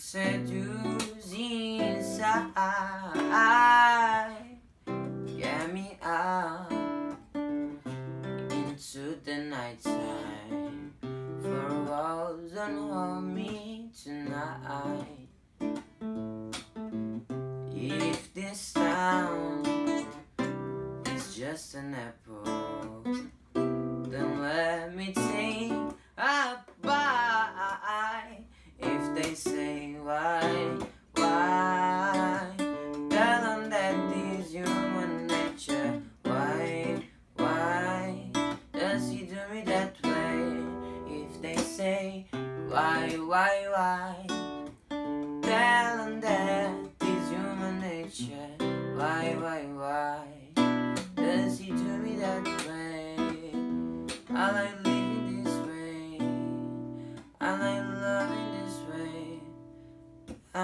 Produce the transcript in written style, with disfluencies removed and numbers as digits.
seduce inside, get me out into the nighttime for walls and hold me tonight. If this town is just an apple, then let me take a bite. If they say why, tell them that this human nature. Why does he do me that way? If they say why, tell them that this human nature. Why does he do me that way? I like living this way, I like loving this way. I